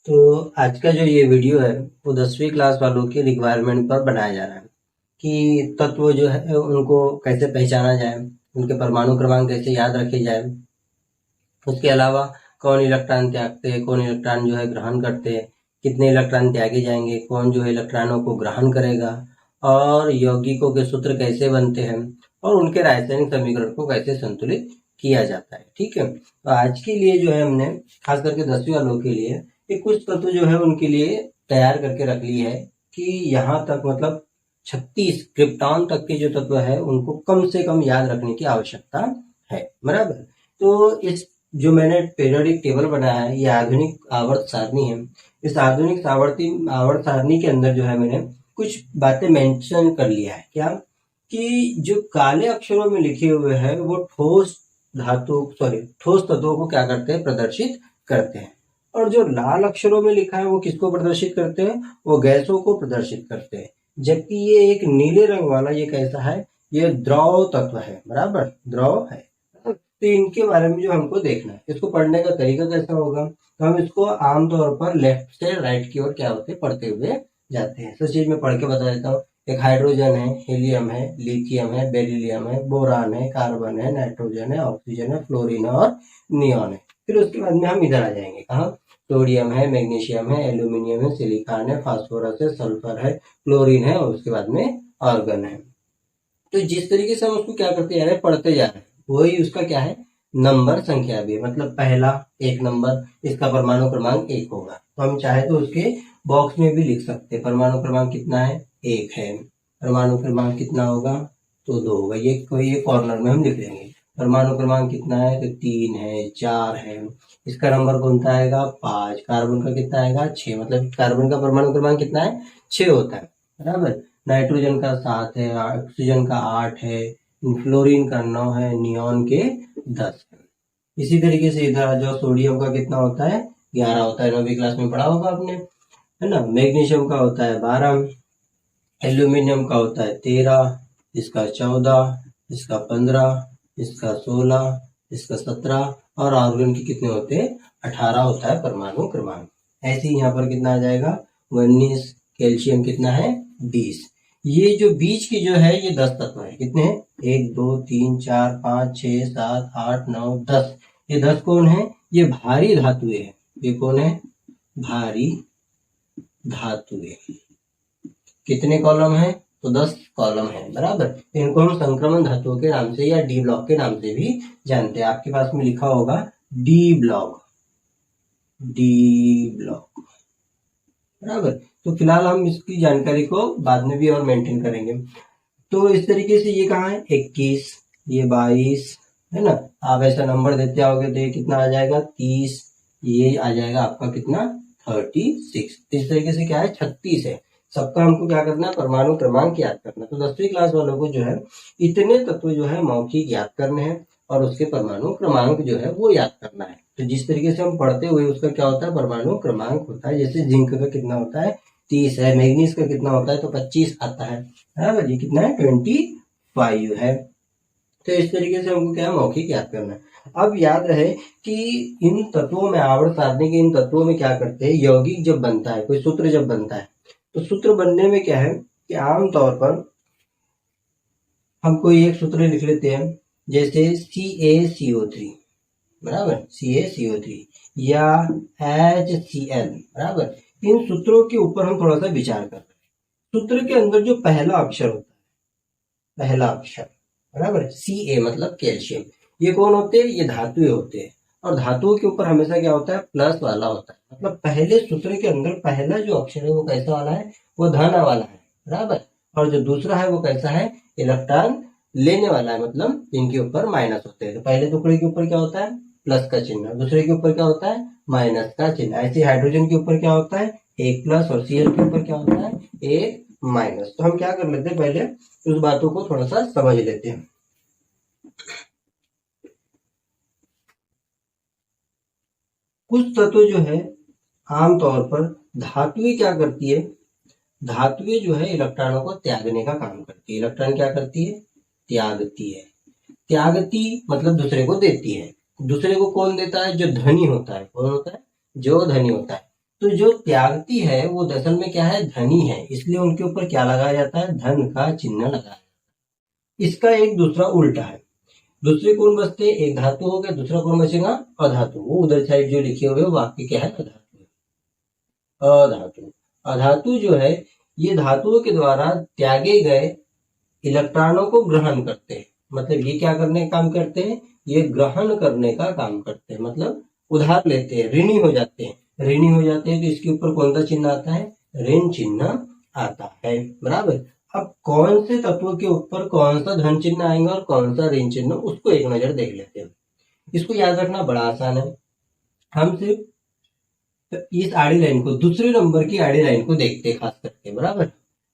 तो आज का जो ये वीडियो है वो 10वीं क्लास वालों के रिक्वायरमेंट पर बनाया जा रहा है कि तत्व जो है उनको कैसे पहचाना जाए, उनके परमाणु क्रमांक कैसे याद रखे जाए, उसके अलावा कौन इलेक्ट्रॉन त्यागते हैं, कौन इलेक्ट्रॉन जो है ग्रहण करते हैं, कितने इलेक्ट्रॉन त्यागे जाएंगे, कौन जो है इलेक्ट्रॉनों को ग्रहण करेगा, और यौगिकों के सूत्र कैसे बनते हैं और उनके रासायनिक समीकरण को कैसे संतुलित किया जाता है। ठीक है, तो आज के लिए जो है हमने खास करके 10वीं वालों के लिए ये कुछ तत्व जो है उनके लिए तैयार करके रख ली है कि यहाँ तक मतलब 36 क्रिप्टॉन तक के जो तत्व है उनको कम से कम याद रखने की आवश्यकता है। बराबर। तो इस जो मैंने पीरियोडिक टेबल बनाया है ये आधुनिक आवर्त सारणी है। इस आधुनिक आवर्त सारणी के अंदर जो है मैंने कुछ बातें मेंशन कर लिया है। क्या कि जो काले अक्षरों में लिखे हुए हैं वो ठोस तत्वों को क्या करते हैं, प्रदर्शित करते हैं, और जो लाल अक्षरों में लिखा है वो किसको प्रदर्शित करते हैं, वो गैसों को प्रदर्शित करते हैं। जबकि ये एक नीले रंग वाला ये कैसा है, ये द्रव तत्व है। बराबर, द्रव है। तो इनके बारे में जो हमको देखना है, इसको पढ़ने का तरीका कैसा होगा, तो हम इसको आमतौर पर लेफ्ट से राइट की ओर क्या होते हैं, पढ़ते हुए जाते हैं। तो चीज मैं पढ़ के बता देता हूँ। एक हाइड्रोजन है, हीलियम है, लिथियम है, बेरिलियम है, बोरान है, कार्बन है, नाइट्रोजन है, ऑक्सीजन है, फ्लोरीन और नियॉन है। फिर उसके बाद में हम इधर आ जाएंगे, कहाँ, सोडियम है, मैग्नीशियम है, एल्यूमिनियम है, सिलिकॉन है, फास्फोरस है, सल्फर है, क्लोरीन है, और उसके बाद में आर्गन है। तो जिस तरीके से हम उसको क्या करते जा रहे हैं, पढ़ते जा रहे हैं, वही उसका क्या है, नंबर संख्या भी है। मतलब पहला 1 नंबर, इसका परमाणु क्रमांक 1 होगा। तो हम चाहे तो उसके बॉक्स में भी लिख सकते हैं, परमाणु क्रमांक कितना है, 1 है। परमाणु क्रमांक कितना होगा, तो 2 होगा। ये कोई एक कॉर्नर में हम लिख लेंगे। परमाणु क्रमांक कितना है, तो 3 है, 4 है। इसका नंबर कौन सा आएगा, 5। कार्बन का कितना आएगा, 6। मतलब कार्बन का परमाणु क्रमांक कितना है, 6 होता है। बराबर। नाइट्रोजन का 7 है, ऑक्सीजन का 8 है, फ्लोरीन का 9 है, नियॉन के 10 है। इसी तरीके से इधर आ जाओ, सोडियम का कितना होता है, 11 होता है। 9वीं क्लास में पढ़ा होगा आपने, है ना। मैग्नीशियम का होता है 12, एल्यूमिनियम का होता है 13, इसका 14, इसका 15, इसका 16, इसका 17, और आर्गन के कितने होते हैं, 18 होता है परमाणु क्रमांक। ऐसे ही यहाँ पर कितना आ जाएगा, 19। कैल्शियम कितना है, 20। ये जो बीच की जो है ये 10 तत्व है। कितने हैं, 1 2 3 4 5 6 7 8 9 10। ये 10 कौन है, ये भारी धातुएं है। ये कौन है, भारी धातुएं। कितने कॉलम है, तो 10 कॉलम है। बराबर। इनको हम संक्रमण धातुओं के नाम से या डी ब्लॉक के नाम से भी जानते हैं। आपके पास में लिखा होगा डी ब्लॉक, डी ब्लॉक। बराबर। तो फिलहाल हम इसकी जानकारी को बाद में भी और मेंटेन करेंगे। तो इस तरीके से ये कहाँ है, 21, ये 22, है ना। आप ऐसा नंबर देते आओगे तो ये कितना आ जाएगा, 30। ये आ जाएगा आपका कितना, 36। इस तरीके से क्या है, 36 है। सबका हमको क्या करना है, परमाणु क्रमांक याद करना। तो 10वीं क्लास वालों को जो है इतने तत्व जो है मौखिक याद करने हैं, और उसके परमाणु क्रमांक जो है वो याद करना है। तो जिस तरीके से हम पढ़ते हुए उसका क्या होता है, परमाणु क्रमांक होता है। जैसे जिंक का कितना होता है, 30 है। मैग्नीज का कितना होता है, तो 25 आता है। ये कितना है, 25 है। तो इस तरीके से हमको क्या मौखिक याद करना है। अब याद रहे कि इन तत्वों में, आवर्त सारणी के इन तत्वों में क्या करते हैं, यौगिक जब बनता है, कोई सूत्र जब बनता है, तो सूत्र बनने में क्या है कि आमतौर पर हम कोई एक सूत्र लिख लेते हैं, जैसे CaCO3, बराबर, CaCO3 या HCl। बराबर। इन सूत्रों के ऊपर हम थोड़ा सा विचार करते हैं। सूत्र के अंदर जो पहला अक्षर होता है, पहला अक्षर, बराबर, Ca मतलब कैल्शियम, ये कौन होते हैं, ये धातुएं होते हैं। और धातुओं के ऊपर हमेशा क्या होता है, प्लस वाला होता है। मतलब पहले सूत्र के अंदर पहला जो अक्षर है वो कैसा वाला है, वो धन वाला है। बराबर। और जो दूसरा है वो कैसा है, इलेक्ट्रॉन लेने वाला है। मतलब इनके ऊपर माइनस होते हैं। तो पहले टुकड़े के ऊपर क्या होता है, प्लस का चिन्ह, दूसरे के ऊपर क्या होता है, माइनस का चिन्ह। ऐसे हाइड्रोजन के ऊपर क्या होता है, 1 प्लस, और Cl के ऊपर क्या होता है, 1 माइनस। तो हम क्या कर लेते हैं, पहले उस बातों को थोड़ा सा समझ लेते हैं। कुछ तत्व जो है आमतौर पर धातुएं क्या करती है, धातुएं जो है इलेक्ट्रॉनों को त्यागने का काम करती है। इलेक्ट्रॉन क्या करती है, त्यागती है। त्यागती मतलब दूसरे को देती है। दूसरे को कौन देता है, जो धनी होता है। कौन होता है, जो धनी होता है। तो जो त्यागती है वो दरअसल में क्या है, धनी है, इसलिए उनके ऊपर क्या लगाया जाता है, धन का चिन्ह लगाया जाता है। इसका एक दूसरा उल्टा है, दूसरे कौन बचते, एक धातु हो गया, दूसरा कौन बचेगा, अधातु। वो उधर साइड जो लिखे हुए वो आपके क्या है, अधातु। अधातु, अधातु जो है ये धातुओं के द्वारा त्यागे गए इलेक्ट्रॉनों को ग्रहण करते हैं। मतलब ये क्या करने का काम करते हैं, ये ग्रहण करने का काम करते हैं, मतलब उधार लेते हैं, ऋणी हो जाते हैं। ऋणी हो जाते हैं तो इसके ऊपर कौन सा चिन्ह आता है, ऋण चिन्ह आता है, बराबर। अब कौन से तत्व के ऊपर कौन सा धन चिन्ह आएगा और कौन सा ऋण चिन्ह, उसको एक नजर देख लेते हैं। इसको याद रखना बड़ा आसान है। हम सिर्फ इस आड़ी लाइन को, दूसरे नंबर की आड़ी लाइन को देखते हैं खास करके, बराबर।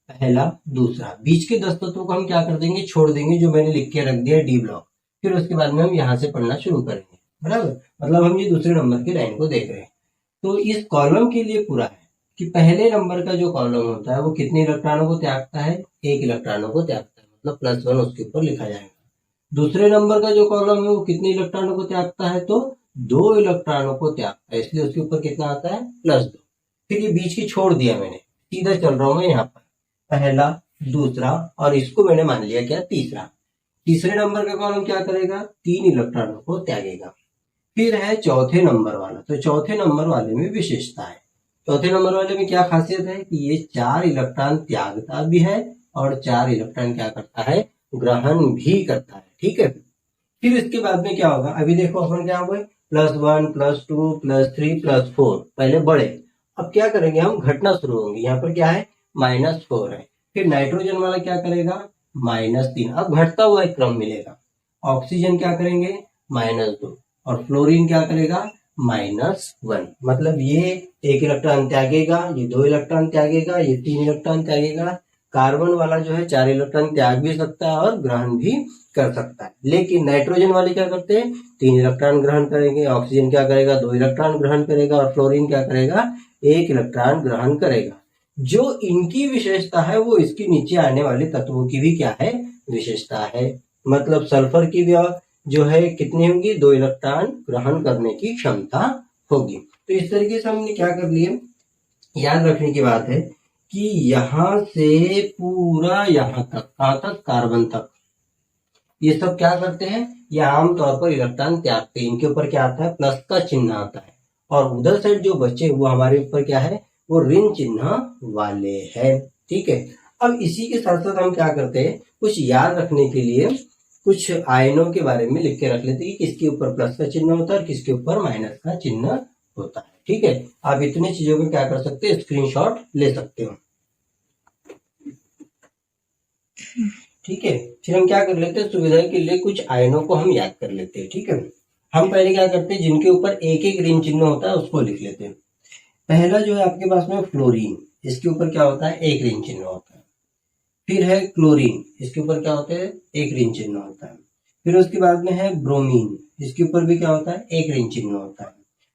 पहला, दूसरा, बीच के 10 तत्वों को हम क्या कर देंगे, छोड़ देंगे, जो मैंने लिख के रख दिया डी ब्लॉक। फिर उसके बाद में हम यहाँ से पढ़ना शुरू करेंगे, बराबर। मतलब हम ये दूसरे नंबर की लाइन को देख रहे हैं। तो इस कॉलम के लिए पूरा है कि पहले नंबर का जो कॉलम होता है वो कितने इलेक्ट्रॉनों को त्यागता है, एक इलेक्ट्रॉनों को त्यागता है, मतलब +1 उसके ऊपर लिखा जाएगा। दूसरे नंबर का जो कॉलम है वो कितने इलेक्ट्रॉनों को त्यागता है, तो 2 इलेक्ट्रॉनों को त्यागता है, इसलिए उसके ऊपर कितना आता है, +2। फिर ये बीच की छोड़ दिया मैंने, सीधा चल रहा हूं मैं यहाँ पर, पहला, दूसरा, और इसको मैंने मान लिया क्या, तीसरा। तीसरे नंबर का कॉलम क्या करेगा, 3 इलेक्ट्रॉनों को त्यागेगा। फिर है चौथे नंबर वाला, तो चौथे नंबर वाले में विशेषता है। चौथे नंबर वाले में क्या खासियत है कि ये 4 इलेक्ट्रॉन त्यागता भी है और 4 इलेक्ट्रॉन क्या करता है, ग्रहण भी करता है, ठीक है। फिर इसके बाद में क्या होगा, अभी देखो अपन क्या हुए, +1, +2, +3, +4, पहले बढ़े। अब क्या करेंगे हम, घटना शुरू होंगी। यहाँ पर क्या है, -4 है। फिर नाइट्रोजन वाला क्या करेगा, -3, अब घटता हुआ एक क्रम मिलेगा। ऑक्सीजन क्या करेंगे, -2, और फ्लोरीन क्या करेगा, -1। मतलब ये 1 इलेक्ट्रॉन त्यागेगा, ये 2 इलेक्ट्रॉन त्यागेगा, ये 3 इलेक्ट्रॉन त्यागेगा। कार्बन वाला जो है 4 इलेक्ट्रॉन त्याग भी सकता है और ग्रहण भी कर सकता है। लेकिन नाइट्रोजन वाले क्या करते हैं, 3 इलेक्ट्रॉन ग्रहण करेंगे, ऑक्सीजन क्या करेगा, 2 इलेक्ट्रॉन ग्रहण करेगा, और फ्लोरीन क्या करेगा, 1 इलेक्ट्रॉन ग्रहण करेगा। जो इनकी विशेषता है वो इसके नीचे आने वाले तत्वों की भी क्या है, विशेषता है। मतलब सल्फर की भी जो है कितनी होगी, 2 इलेक्ट्रॉन ग्रहण करने की क्षमता होगी। तो इस तरीके से हमने क्या कर लिया, याद रखने की बात है कि यहां से पूरा यहां तक, कहां तक, कार्बन तक, ये सब क्या करते हैं, ये आमतौर पर इलेक्ट्रॉन त्यागते हैं। इनके ऊपर क्या आता है, प्लस का चिन्ह आता है, और उधर साइड जो बचे वो हमारे ऊपर क्या है, वो ऋण चिन्ह वाले हैं, ठीक है। अब इसी के साथ साथ हम क्या करते हैं, कुछ याद रखने के लिए कुछ आयनों के बारे में लिख के रख लेते हैं कि किसके ऊपर प्लस का चिन्ह होता है और किसके ऊपर माइनस का चिन्ह होता है, ठीक है। आप इतने चीजों को क्या कर सकते हैं, स्क्रीनशॉट ले सकते हो, ठीक है। फिर हम क्या कर लेते हैं, सुविधा के लिए कुछ आयनों को हम याद कर लेते हैं, ठीक है। हम पहले क्या करते हैं, जिनके ऊपर एक एक ऋण चिन्ह होता है उसको लिख लेते हैं। पहला जो है आपके पास में फ्लोरीन, इसके ऊपर क्या होता है, एक ऋण चिन्ह होता है। फिर है क्लोरीन, इसके ऊपर क्या होता है, एक ऋण चिन्ह होता है। फिर उसके बाद में है ब्रोमीन, इसके ऊपर भी क्या होता है, एक ऋण चिन्ह होता है।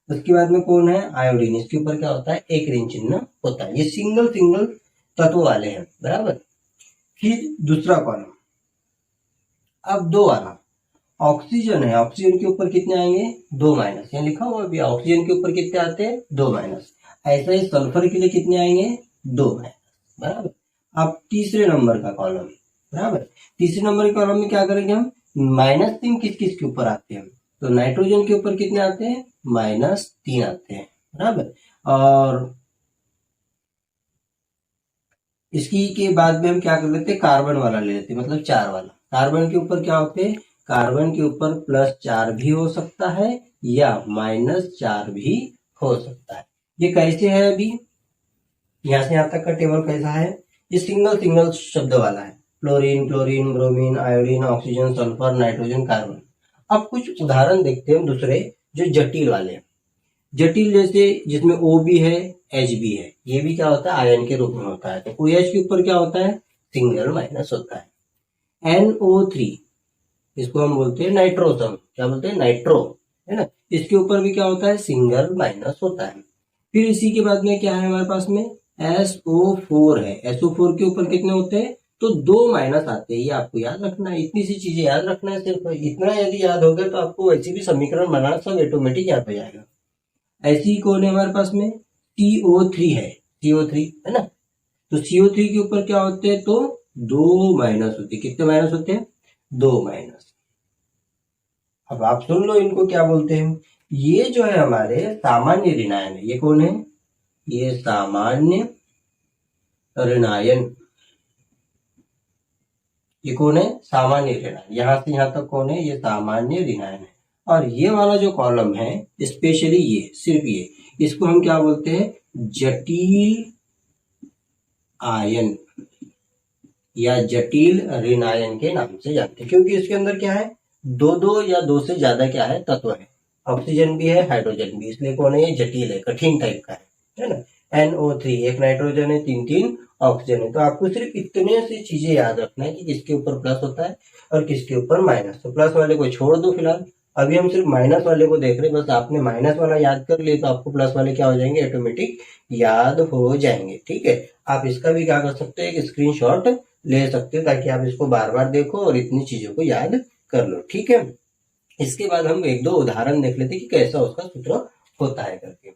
उसके बाद में कौन है, आयोडीन, इसके ऊपर क्या होता है, एक ऋण चिन्ह होता है। ये सिंगल सिंगल तत्व वाले हैं, बराबर। फिर दूसरा कॉलम, अब 2 वाला ऑक्सीजन है, ऑक्सीजन के ऊपर कितने आएंगे, 2 माइनस, यहाँ लिखा हुआ अभी, ऑक्सीजन के ऊपर कितने आते हैं, 2 माइनस। ऐसा ही सल्फर के लिए कितने आएंगे, 2 माइनस, बराबर। अब तीसरे नंबर का कॉलम, बराबर। तीसरे नंबर के कॉलम में क्या करेंगे हम, -3 किस किस के ऊपर आते हैं, तो नाइट्रोजन के ऊपर कितने आते हैं, -3 आते हैं, बराबर। और इसकी के बाद में हम क्या कर लेते हैं, कार्बन वाला ले लेते हैं, मतलब 4 वाला। कार्बन के ऊपर क्या होते हैं, कार्बन के ऊपर +4 भी हो सकता है या -4 भी हो सकता है। ये कैसे है, अभी यहां से यहां तक का टेबल कैसा है, ये सिंगल सिंगल शब्द वाला है, fluorine, chlorine, bromine, iodine, oxygen, sulphur, nitrogen, carbon. अब कुछ उदाहरण देखते हैं दूसरे जो जटिल वाले हैं। जटिल जैसे जिसमें O भी है, H भी है, ये भी क्या होता है, आयन के रूप में होता है। तो OH के ऊपर क्या होता है, सिंगल माइनस होता है। NO3, इसको हम बोलते हैं नाइट्रोसम, क्या बोलते हैं, नाइट्रो, है ना। इसके ऊपर भी क्या होता है, सिंगल माइनस होता है। फिर इसी के बाद में क्या है हमारे पास में, SO4 है, SO4 के ऊपर कितने होते हैं, तो 2 माइनस आते हैं। ये आपको याद रखना है, इतनी सी चीजें याद रखना है, सिर्फ इतना यदि याद हो गया तो आपको वैसे भी समीकरण बनाना सब ऑटोमेटिक याद हो जाएगा। ऐसी कौन है हमारे पास में, CO3 है, CO3 है ना। तो CO3 के ऊपर क्या होते हैं, तो 2 माइनस होते हैं। कितने माइनस होते हैं, 2 माइनस। अब आप सुन लो इनको क्या बोलते हैं। ये जो है हमारे सामान्य ऋणायन है। ये कौन है, ये सामान्य ऋणायन। ये कौन है, सामान्य ऋणायन। यहां से यहां तक कौन है, ये सामान्य ऋणायन है। और ये वाला जो कॉलम है, स्पेशली ये, सिर्फ ये, इसको हम क्या बोलते हैं, जटिल आयन या जटिल ऋणायन के नाम से जानते हैं। क्योंकि इसके अंदर क्या है, दो या दो से ज्यादा क्या है, तत्व है। ऑक्सीजन भी है, हाइड्रोजन भी, इसलिए कौन है, ये जटिल है, कठिन टाइप का है ना। NO3 एक नाइट्रोजन है, 3 ऑक्सीजन है। तो आपको सिर्फ इतने सी चीजें याद रखना है कि किसके ऊपर प्लस होता है और किसके ऊपर माइनस। तो प्लस वाले को छोड़ दो फिलहाल, अभी हम सिर्फ माइनस वाले को देख रहे हैं। बस आपने माइनस वाला याद कर लिया तो आपको प्लस वाले क्या हो जाएंगे, ऑटोमेटिक याद हो जाएंगे। ठीक है, आप इसका भी क्या कर सकते हैं, एक स्क्रीनशॉट ले सकते हो ताकि आप इसको बार बार देखो और इतनी चीजों को याद कर लो। ठीक है, इसके बाद हम एक दो उदाहरण देख लेते हैं कि कैसा उसका सूत्र होता है करके।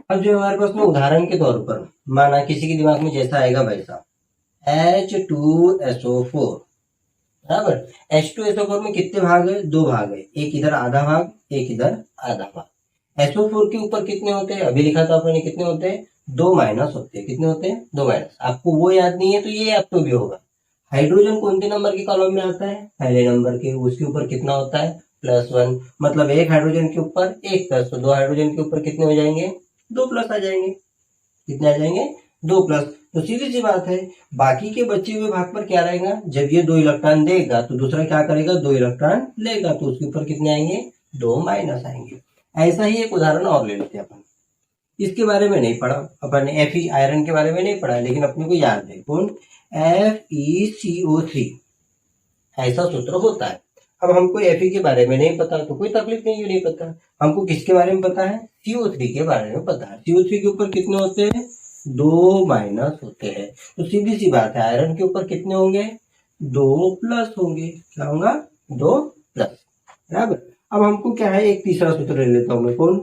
अब जो हमारे पास में उदाहरण के तौर पर माना किसी के दिमाग में जैसा आएगा वैसा, H2SO4 बराबर। H2SO4 में कितने भाग है, 2 भाग है, एक इधर आधा भाग, एक इधर आधा भाग। SO4 के ऊपर कितने होते हैं, अभी लिखा था अपने, कितने होते हैं, 2 माइनस होते हैं। कितने होते हैं, 2 माइनस। आपको वो याद नहीं है तो ये आपको भी होगा। हाइड्रोजन कौन से नंबर के कॉलम में आता है, पहले नंबर के, उसके ऊपर कितना होता है, +1। मतलब एक हाइड्रोजन के ऊपर एक प्लस, तो 2 हाइड्रोजन के ऊपर कितने हो जाएंगे, 2 प्लस आ जाएंगे। कितने आ जाएंगे, 2 प्लस। तो सीधी सी बात है, बाकी के बचे हुए भाग पर क्या रहेगा, जब ये 2 इलेक्ट्रॉन देगा तो दूसरा क्या करेगा, 2 इलेक्ट्रॉन लेगा, तो उसके ऊपर कितने आएंगे, 2 माइनस आएंगे। ऐसा ही एक उदाहरण और ले लेते हैं अपन। इसके बारे में नहीं पढ़ा अपन ने, Fe आयरन के बारे में नहीं पढ़ा, लेकिन अपने को याद है कौन, FeCO3, ऐसा सूत्र होता है। अब हमको Fe के बारे में नहीं पता तो कोई तकलीफ नहीं है, नहीं पता। हमको किसके बारे में पता है, CO3 के बारे में पता है। CO3 के ऊपर कितने होते हैं, 2 माइनस होते हैं। तो सीधी सी बात है, आयरन के ऊपर कितने होंगे, 2 प्लस होंगे। क्या होगा, 2 प्लस, बराबर। अब हमको क्या है, एक तीसरा सूत्र ले लेता हूं मैं, कौन,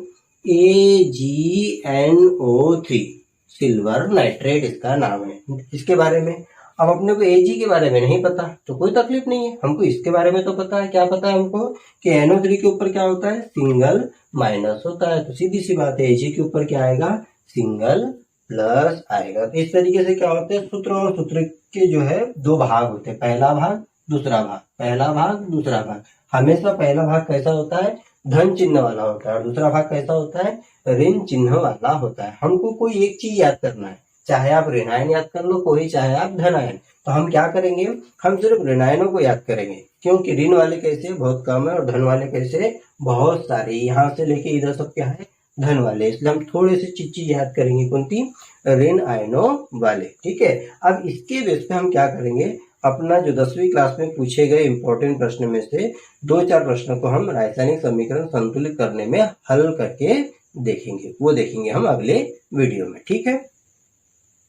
AgNO3, सिल्वर नाइट्रेट इसका नाम है। इसके बारे में अब अपने को Ag के बारे में नहीं पता तो कोई तकलीफ नहीं है, हमको इसके बारे में तो पता है। क्या पता है हमको कि NO3 के ऊपर क्या होता है, सिंगल माइनस होता है। तो सीधी सी बात है, Ag के ऊपर क्या आएगा, सिंगल प्लस आएगा। तो इस तरीके से क्या होते हैं, सूत्र और सूत्र के जो है 2 भाग होते हैं, पहला भाग दूसरा भाग, पहला भाग दूसरा भाग। हमेशा पहला भाग कैसा होता है, धन चिन्ह वाला होता है, और दूसरा भाग कैसा होता है, ऋण चिन्ह वाला होता है। हमको कोई एक चीज याद करना है, चाहे आप ऋणायन याद कर लो कोई, चाहे आप धनायन। तो हम क्या करेंगे, हम सिर्फ ऋणायनों को याद करेंगे, क्योंकि ऋण वाले कैसे बहुत कम है और धन वाले कैसे बहुत सारे, यहाँ से लेके इधर सब क्या है, धन वाले। इसलिए हम थोड़े से चीज याद करेंगे, कौन सी, ऋण आयनों वाले। ठीक है, अब इसके बेस पे हम क्या करेंगे, अपना जो 10वीं क्लास में पूछे गए इंपॉर्टेंट प्रश्न में से 2-4 प्रश्नों को हम रासायनिक समीकरण संतुलित करने में हल करके देखेंगे। वो देखेंगे हम अगले वीडियो में। ठीक है।